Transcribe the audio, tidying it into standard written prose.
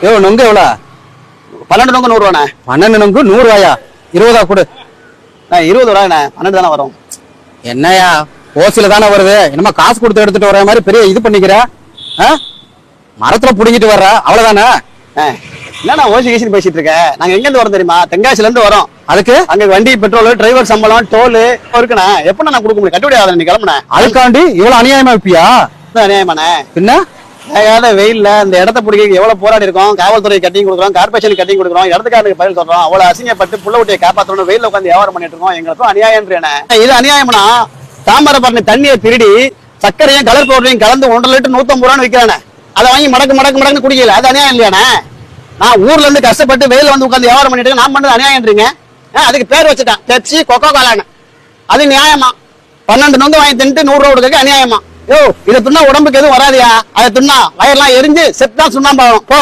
யோ நொங்கு எவ்வளோ? 12 நொங்கு 100 ரூபாண்ணே. 12 நொங்கு 100 ரூபாயா? 20 கொடு. 20 ரூபாண்ணே, 12 தானே வரும். என்னையா ஓசில தானே வருது, என்னமா காசு கொடுத்து எடுத்துட்டு வர மாதிரி பெரிய இது பண்ணிக்கிற? மரத்துல புடிங்கிட்டு வர்ற அவ்வளவுதானே? என்னண்ணா ஓசி கீசின்னு பேசிட்டு இருக்க? நாங்க எங்க இருந்து வரோம் தெரியுமா? தென்காசில இருந்து வரோம். அதுக்கு அங்க வண்டி பெட்ரோல், டிரைவர் சம்பளம், டோல் இருக்குண்ணா. எப்ப நான் கொடுக்க முடியும்? கட்டுப்படி ஆகாத. நீ கிளம்புனேன். அதுக்காண்டி இவ்வளவு அநியாயமா வைப்பியா? அநியாயமாண்ணே. என்ன வேகாத வெயில்ல இந்த இடத்த பிடிக்க எவ்வளவு போராடி இருக்கோம். காவல்துறை கட்டிங் கொடுக்குறோம், கார்பரேஷன் கட்டிங் கொடுக்குறோம், இடத்துக்காரருக்கு பதில் சொல்றோம். அவ்வளவு அசிங்கப்பட்டு புள்ள ஊட்டியை காப்பாற்றணும் வெயில உட்காந்து வியாபாரம் பண்ணிட்டு இருக்கோம். எங்களுக்கும் அநியாயம். இது அநியாயம்னா தாமரபரணி தண்ணியை திருடி சர்க்கரையும் கலர் பவுடரையும் கலந்து 1.5 லிட்டர் 150 ரூபான்னு விற்கிறானே. அதை வாங்கி மடக்கு குடிக்கல. அது அநியாயம் இல்லையானே? நான் ஊர்ல இருந்து கஷ்டப்பட்டு வெயில வந்து உட்காந்து வியாபாரம் பண்ணிட்டு நான் பண்ணது அநியாயம்ன்றீங்க. அதுக்கு பேர் வச்சுட்டேன் பெப்சி, கொக்கோ கோலான்னு. அது நியாயமா? 12 நொங்கு வாங்கி தின்ட்டு 100 ரூபா கொடுக்க அநியாயமா? யோ, இதை தின்னா உடம்புக்கு எதுவும் வராதியா? அதை தின்னா வயர்லாம் எரிஞ்சு செத்தான் சுண்ணாம்பாகும். போ.